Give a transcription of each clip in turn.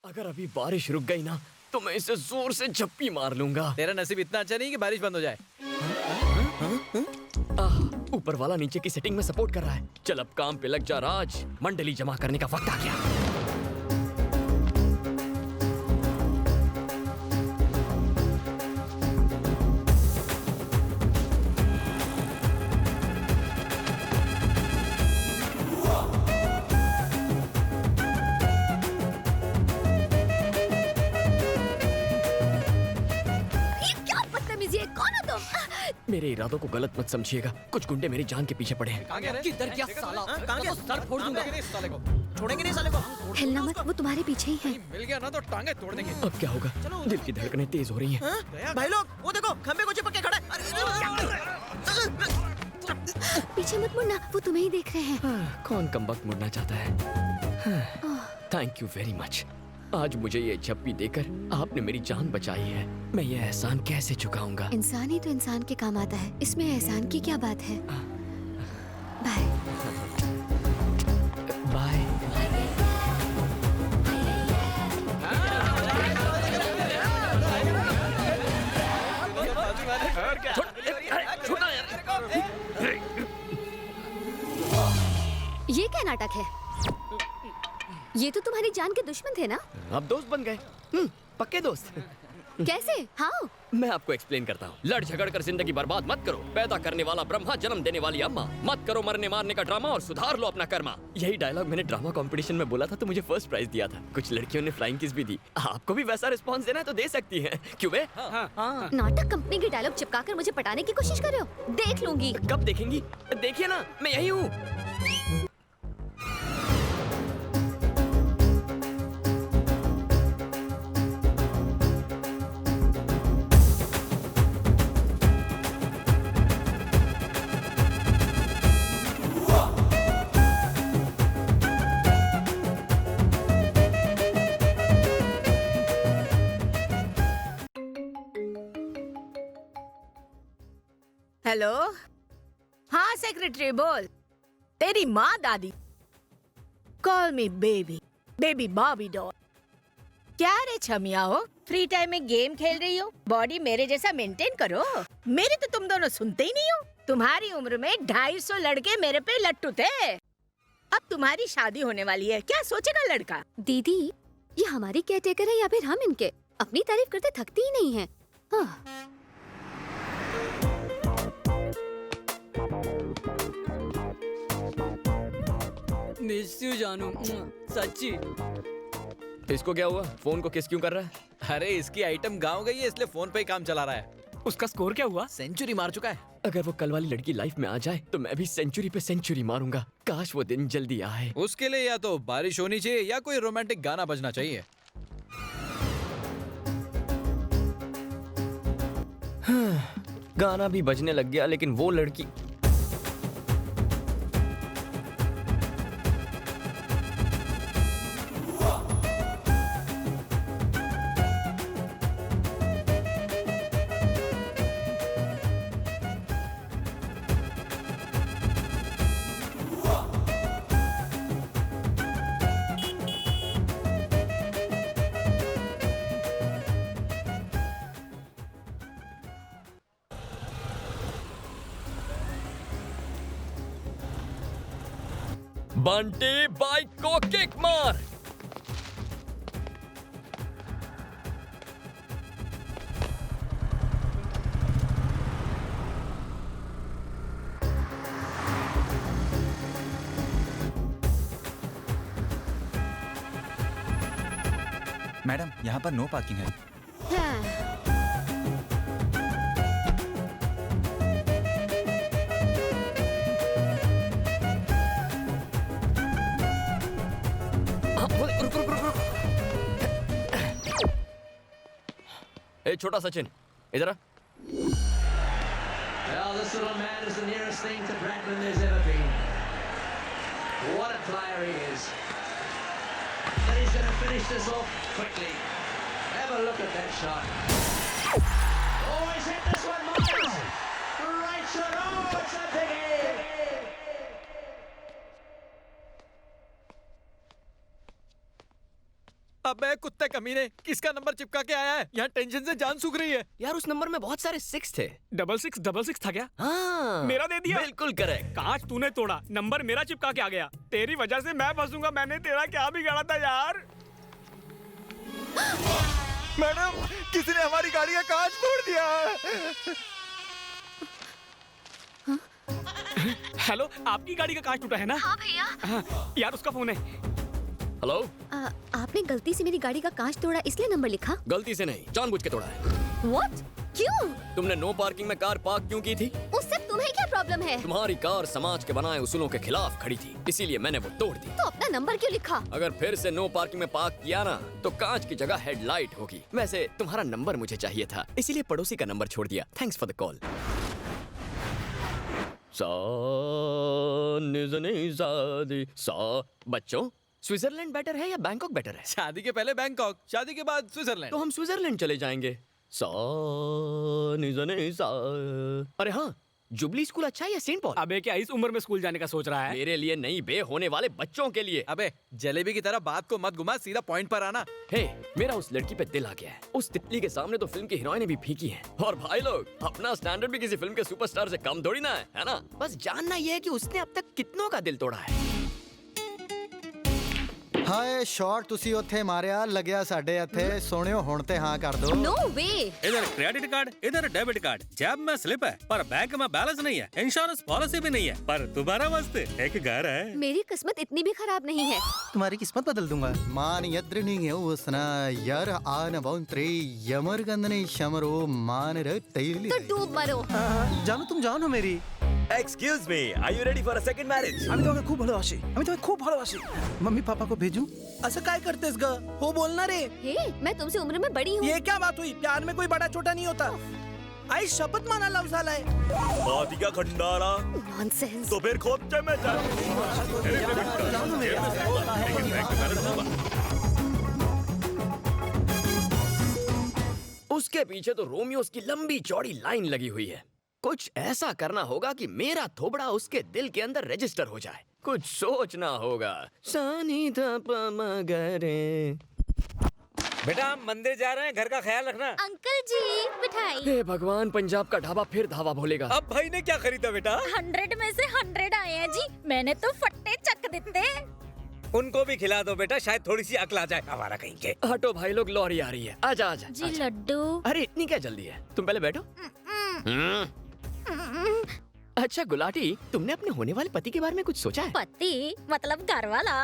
अगर अभी बारिश रुक गई ना तो मैं इसे जोर से झप्पी मार लूंगा। तेरा नसीब इतना अच्छा नहीं कि बारिश बंद हो जाए। ऊपर वाला नीचे की सेटिंग में सपोर्ट कर रहा है। चल अब काम पे लग जा राज, मंडली जमा करने का वक्त आ गया। मेरे इरादों को गलत मत समझिएगा, कुछ गुंडे मेरी जान के पीछे पड़े हैं। किधर क्या साला? कहां गया? सर फोड़ दूंगा साले को। छोड़ेंगे नहीं साले को। हिलना मत, वो तुम्हारे पीछे ही है। मिल गया ना तो टांगे तोड़ देंगे। अब क्या होगा? दिल की धड़कनें तेज हो रही हैं। भाई लोग वो देखो, खंबे को चिपक के खड़ा है। पीछे मत मुड़ना, वो तुम्हें ही देख रहे हैं। कौन कमबख्त मुड़ना चाहता है? Thank you very much. आज मुझे ये झप्पी देकर आपने मेरी जान बचाई है। मैं ये एहसान कैसे चुकाऊंगा? इंसान ही तो इंसान के काम आता है, इसमें एहसान की क्या बात है? Bye bye. ये क्या नाटक है? ये तो तुम्हारी जान के दुश्मन थे ना? अब दोस्त बन गए। पक्के दोस्त। कैसे? हाँ, मैं आपको एक्सप्लेन करता हूँ। लड़ झगड़ कर जिंदगी बर्बाद मत करो। पैदा करने वाला ब्रह्मा, जन्म देने वाली अम्मा। मत करो मरने मारने का ड्रामा और सुधार लो अपना कर्मा। यही डायलॉग मैंने ड्रामा कंपटीशन में बोला था तो मुझे फर्स्ट प्राइज दिया था। कुछ लड़कियों ने फ्लाइंग किस भी दी। आपको भी वैसा रिस्पॉन्स देना है तो दे सकती है। क्यों बे? हाँ। नाटक कंपनी की डायलॉग चिपकाकर मुझे पटाने की कोशिश कर रहे हो? देख लूंगी। कब देखेंगी? देखिए ना, मैं यही हूँ। हेलो, हाँ सेक्रेटरी बोल। तेरी माँ दादी। Call me baby, baby Bobby doll. क्या रे छमिया हो, फ्री टाइम में गेम खेल रही हो? बॉडी मेरे जैसा मेंटेन करो। मेरे तो तुम दोनों सुनते ही नहीं हो। तुम्हारी उम्र में 250 लड़के मेरे पे लट्टू थे। अब तुम्हारी शादी होने वाली है, क्या सोचेगा लड़का? दीदी, ये हमारी केयरटेकर है या फिर हम इनके? अपनी तारीफ करते थकती ही नहीं है। मिस यू जानू, सच्ची। इसको क्या हुआ? फोन को किस क्यों कर रहा है? अरे इसकी आइटम गाँव गई है इसलिए फोन पे ही काम चला रहा है। उसका स्कोर क्या हुआ? सेंचुरी मार चुका है। अगर वो कल वाली लड़की लाइफ में आ जाए तो मैं भी सेंचुरी पे सेंचुरी मारूंगा। काश वो दिन जल्दी आए। उसके लिए या तो बारिश होनी चाहिए या कोई रोमांटिक गाना बजना चाहिए। गाना भी बजने लग गया लेकिन वो लड़की। बंटी बाइक को किक मार। मैडम, यहाँ पर नो पार्किंग है। ए छोटा सचिन, इधर आ। Well, this little man is the nearest thing to Bradman there's ever been. What a player he is. And he's going to finish this off quickly. Have a look at that shot. Oh, he's hit this one, Miles. Right shot. Oh, it's a biggie. अबे कुत्ते कमीने, किसका number चिपका के आया है? यहाँ tension से जान सूख रही है। यार उस नंबर में बहुत सारे 6 थे। 666 था क्या? हाँ मेरा दे दिया? बिल्कुल करेक्ट। कांच तूने तोड़ा, नंबर मेरा चिपका के आ गया। तेरी वजह से मैं फंसूंगा। मैंने तेरा क्या बिगाड़ा था यार? मैडम, किसी ने हमारी गाड़ी का कांच फोड़ दिया। हेलो, आपकी गाड़ी का कांच टूटा है ना? हाँ भैया। हाँ, यार उसका फोन है। हेलो। आपने गलती से मेरी गाड़ी का कांच तोड़ा इसलिए नंबर लिखा? गलती से नहीं, जानबूझ के तोड़ा है। What? क्यों? तुमने नो पार्किंग में कार पार्क क्यों की थी? उससे तुम्हें क्या प्रॉब्लम है? तुम्हारी कार समाज के बनाए उसूलों के खिलाफ खड़ी थी, इसीलिए मैंने वो तोड़ दी। तो अपना नंबर क्यों लिखा? अगर फिर से नो पार्किंग में पार्क किया ना तो कांच की जगह हेडलाइट होगी। वैसे तुम्हारा नंबर मुझे चाहिए था, इसीलिए पड़ोसी का नंबर छोड़ दिया। Thanks for the call. बच्चों, स्विट्जरलैंड बेटर है या बैंकॉक बेटर है? शादी के पहले बैंकॉक, शादी के बाद स्विट्जरलैंड। तो हम स्विट्जरलैंड चले जाएंगे। अरे हाँ, जुबली स्कूल अच्छा है या सेंट पॉल? अबे क्या इस उम्र में स्कूल जाने का सोच रहा है? मेरे लिए नहीं बे, होने वाले बच्चों के लिए। अबे जलेबी की तरह बात को मत घुमा, सीधा पॉइंट पर आना। हे, मेरा उस लड़की पे दिल आ गया है। उस तितली के सामने तो फिल्म की हीरोइनें भी फीकी हैं। और भाई लोग, अपना स्टैंडर्ड भी किसी फिल्म के सुपरस्टार से कम थोड़ी ना है ना? बस जानना ये है कि उसने अब तक कितनों का दिल तोड़ा है। ਹਾਏ ਸ਼ਾਟ ਤੁਸੀਂ ਉੱਥੇ ਮਾਰਿਆ ਲੱਗਿਆ ਸਾਡੇ ਇੱਥੇ ਸੋਹਣਿਓ ਹੁਣ ਤੇ ਹਾਂ ਕਰ ਦੋ No way! इधर क्रेडिट कार्ड, इधर डेबिट कार्ड, जेब में स्लिप है पर बैंक में बैलेंस नहीं है, इंश्योरेंस पॉलिसी भी नहीं है, पर तुम्हारा मस्त एक घर है। मेरी किस्मत इतनी भी खराब नहीं है। तुम्हारी किस्मत बदल दूंगा ਮਾਨ ਯਦਰਨੀ ਉਸਨਾ ਯਾਰ ਆਨ ਬੌਂਤਰੀ यमरगंदने शमरो मान र तैली तो डूब मरो। জানো तुम जाओ ना मेरी Excuse me, are you ready for a second marriage? আমি তোমাকে খুব ভালোবাসি मम्मी पापा को भेजूं असं काय करतेस ग? हो बोलना रे। हे, मैं तुमसे उम्र में बड़ी हूँ। ये क्या बात हुई? प्यार में कोई बड़ा छोटा नहीं होता। आई शपथ माना लव झालाय। शादी का खंडारा नॉनसेंस। तो फिर खोपचे में जा। उसके पीछे तो रोमियोस की लंबी चौड़ी लाइन लगी हुई है। कुछ ऐसा करना होगा कि मेरा थोबड़ा उसके दिल के अंदर रजिस्टर हो जाए। कुछ सोचना होगा। सानी मगरे। बेटा हम मंदिर जा रहे हैं, घर का ख्याल रखना। अंकल जी मिठाई। हे भगवान, पंजाब का ढाबा फिर धावा भोलेगा। अब भाई ने क्या खरीदा बेटा? 100 में से 100 आए हैं जी। मैंने तो फट्टे चक देते। उनको भी खिला दो बेटा, शायद थोड़ी सी अकल आ जाए। हमारा कहीं के। हटो भाई लोग, लॉरी आ रही है। आजा आजा जी आजा। लड्डू। अरे इतनी क्या जल्दी है? तुम पहले बैठो। अच्छा गुलाटी, तुमने अपने होने वाले पति के बारे में कुछ सोचा है? पति मतलब घर वाला।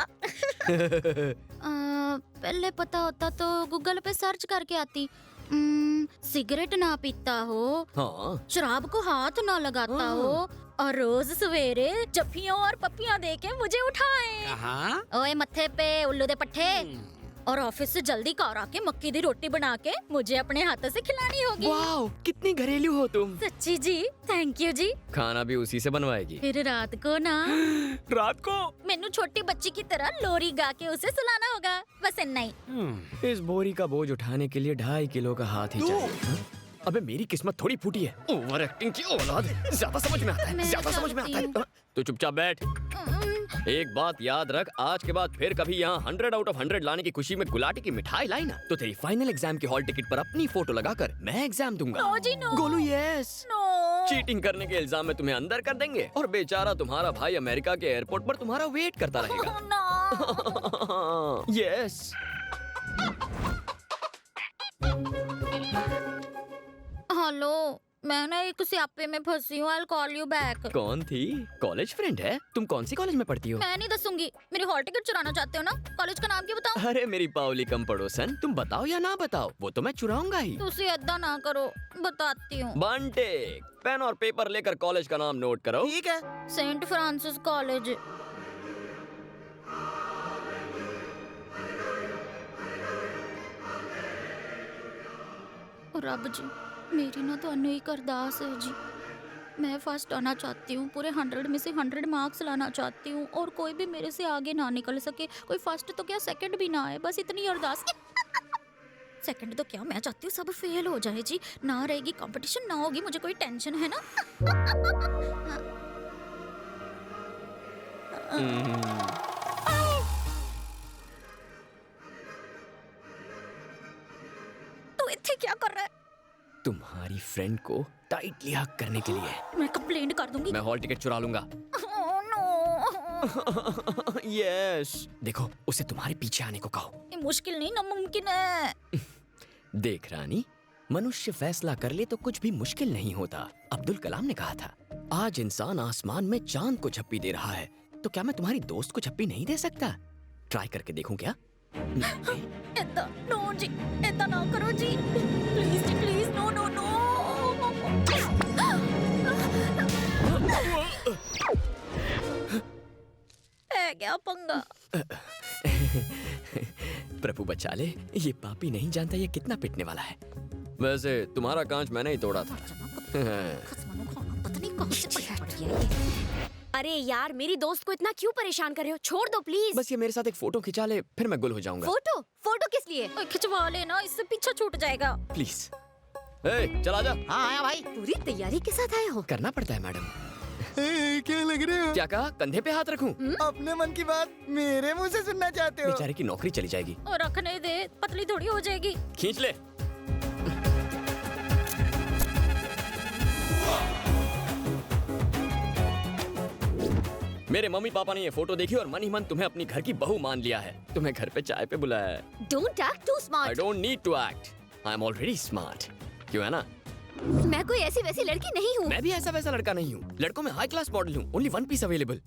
पहले पता होता तो गूगल पे सर्च करके आती। सिगरेट ना पीता हो, हाँ। शराब को हाथ ना लगाता हो, और रोज सवेरे जफ्फियों और पप्पियां दे के मुझे उठाए। कहाँ? ओए मत्थे पे उल्लू दे पट्टे। और ऑफिस से जल्दी कार आके मक्की दी रोटी बना के मुझे अपने हाथों से खिलानी होगी। वाओ, कितनी घरेलू हो तुम। सच्ची जी, थैंक यू जी। खाना भी उसी से बनवाएगी? फिर रात को ना रात को मैनू छोटी बच्ची की तरह लोरी गा के उसे सुलाना होगा, बस इतना ही। इस बोरी का बोझ उठाने के लिए 2.5 किलो का हाथ ही चाहिए। हाँ? अबे मेरी किस्मत थोड़ी फूटी है। ओवर एक्टिंग की औलाद है। ज्यादा समझ में आता है, मैं ज्यादा समझ में आता है। हाँ? तो चुपचाप बैठ। एक बात याद रख, आज के बाद फिर कभी यहाँ 100 आउट ऑफ 100 लाने की खुशी में गुलाटी की मिठाई लाई ना, तो तेरी फाइनल एग्जाम की हॉल टिकट पर अपनी फोटो लगाकर मैं एग्जाम दूंगा। नो जी no. Golu yes. No. Cheating करने के इल्जाम में तुम्हें अंदर कर देंगे और बेचारा तुम्हारा भाई अमेरिका के एयरपोर्ट पर तुम्हारा वेट करता रहेगा। नो। यस। हेलो, मैं ना एक स्यापे में फंसी हूँ। I'll call you back। कौन थी? कॉलेज फ्रेंड है? तुम कौन सी कॉलेज में पढ़ती हो? मैं नहीं दसूंगी। मेरी हॉल टिकट चुराना चाहते हो ना? कॉलेज का नाम क्या बताओ? अरे मेरी पावली कम पड़ोसन, तुम बताओ या ना बताओ, वो तो मैं चुराऊंगा ही। तुसी ऐदा ना करो, बताती हूँ। बंटे, पेन और पेपर लेकर कॉलेज का नाम नोट करो। ठीक है। Saint Francis college. Rab ji, मेरी ना तो ही अरदास है जी। मैं फर्स्ट आना चाहती हूँ, पूरे 100 में से 100 मार्क्स लाना चाहती हूँ, और कोई भी मेरे से आगे ना निकल सके। कोई फर्स्ट तो क्या सेकंड भी ना आए, बस इतनी अरदास। सेकंड तो क्या, मैं चाहती हूँ सब फेल हो जाए जी। ना रहेगी कंपटीशन, ना होगी मुझे कोई टेंशन, है ना? इतने क्या कर रहा है? तुम्हारी फ्रेंड को टाइटली हग करने के लिए। मैं कंप्लेंट कर दूंगी। मैं हॉल टिकट चुरा लूंगा। Oh, no. यस देखो, उसे तुम्हारे पीछे आने को कहो। ये मुश्किल नहीं, नामुमकिन है। देख रानी, मनुष्य फैसला कर ले तो कुछ भी मुश्किल नहीं होता। अब्दुल कलाम ने कहा था, आज इंसान आसमान में चांद को झप्पी दे रहा है, तो क्या मैं तुम्हारी दोस्त को झप्पी नहीं दे सकता? ट्राई करके देखूं क्या? ऐसा नो जी, ऐसा ना करो जी, प्लीज जी, प्लीज, नो नो नो। है क्या पंगा? प्रभु बचा ले, ये पापी नहीं जानता ये कितना पिटने वाला है। वैसे तुम्हारा कांच मैंने ही तोड़ा था। अरे यार, मेरी दोस्त को इतना क्यों परेशान कर रहे हो? छोड़ दो प्लीज। बस ये मेरे साथ एक फोटो खिंचा ले, फिर मैं गुल हो जाऊंगा। फोटो? फोटो किस लिए? खिंचवा लेना, इससे पीछा छूट जाएगा। प्लीज। चला जा। हाँ आया भाई। पूरी तैयारी के साथ आए हो? करना पड़ता है मैडम। क्या लग रहे हो? क्या कहा? कंधे पे हाथ रखूं? अपने मन की बात मेरे मुंह से सुनना चाहते हो? बेचारे की नौकरी चली जाएगी। और रखने दे, पतली थोड़ी हो जाएगी। खींच ले। मेरे मम्मी पापा ने ये फोटो देखी और मन ही मन तुम्हें अपनी घर की बहू मान लिया है। तुम्हें घर पे चाय पे बुलाया है। Don't act too I smart. don't need to act. I'm already smart. क्यों है ना? मैं कोई ऐसी वैसी लड़की नहीं हूँ। मैं भी ऐसा वैसा लड़का नहीं हूँ। लड़कों में हाई क्लास मॉडल हूँ। Only one piece available.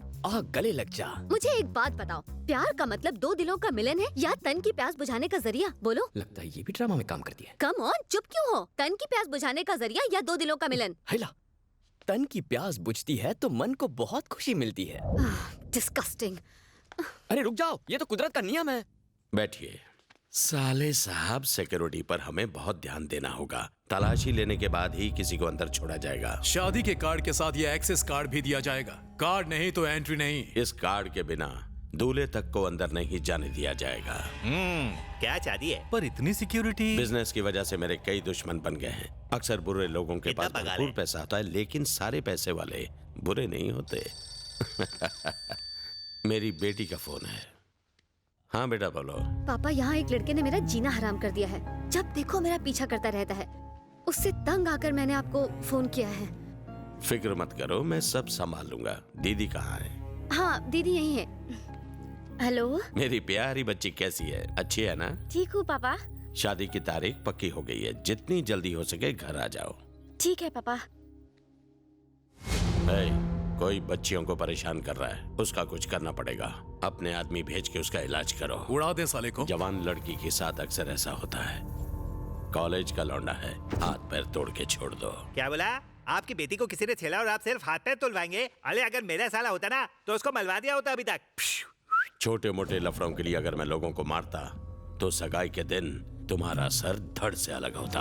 गले लग जा। मुझे एक बात बताओ, प्यार का मतलब दो दिलों का मिलन है या तन की प्यास बुझाने का जरिया? बोलो। लगता है ये भी ड्रामा में काम करती है। कम ऑन, चुप क्यों हो? तन की प्यास बुझाने का जरिया या दो दिलों का मिलन? हैला, तन की प्यास बुझती है तो मन को बहुत खुशी मिलती है। डिस्गस्टिंग। अरे रुक जाओ, ये तो कुदरत का नियम है। बैठिए। साले साहब, सिक्योरिटी पर हमें बहुत ध्यान देना होगा। तलाशी लेने के बाद ही किसी को अंदर छोड़ा जाएगा। शादी के कार्ड के साथ ये एक्सेस कार्ड भी दिया जाएगा। कार्ड नहीं तो एंट्री नहीं। इस कार्ड के बिना दूल्हे तक को अंदर नहीं जाने दिया जाएगा। क्या चाहती है? पर इतनी सिक्योरिटी। बिजनेस की वजह से मेरे कई दुश्मन बन गए हैं। अक्सर बुरे लोगों के पास भरपूर पैसा होता है, लेकिन सारे पैसे वाले बुरे नहीं होते। मेरी बेटी का फोन है। हाँ बेटा बोलो। पापा, यहाँ एक लड़के ने मेरा जीना हराम कर दिया है। जब देखो मेरा पीछा करता रहता है। उससे तंग आकर मैंने आपको फोन किया है। फिक्र मत करो, मैं सब संभाल लूंगा। दीदी कहाँ है? हाँ, दीदी यही है। हेलो। मेरी प्यारी बच्ची कैसी है? अच्छी है ना? ठीक हूँ पापा। शादी की तारीख पक्की हो गई है। जितनी जल्दी हो सके घर आ जाओ। ठीक है पापा। कोई बच्चियों को परेशान कर रहा है, उसका कुछ करना पड़ेगा। अपने आदमी भेज के उसका इलाज करो। उड़ा दे साले को। जवान लड़की के साथ अक्सर ऐसा होता है। कॉलेज का लौंडा है, हाथ पैर तोड़ के छोड़ दो। क्या बोला? आपकी बेटी को किसी ने छेड़ा और आप सिर्फ हाथ पैर तुलवाएंगे? अरे अगर मेरा साला होता ना तो उसको मलवा दिया होता अभी तक। छोटे मोटे लफड़ों के लिए अगर मैं लोगों को मारता तो सगाई के दिन तुम्हारा सर धड़ से अलग होता।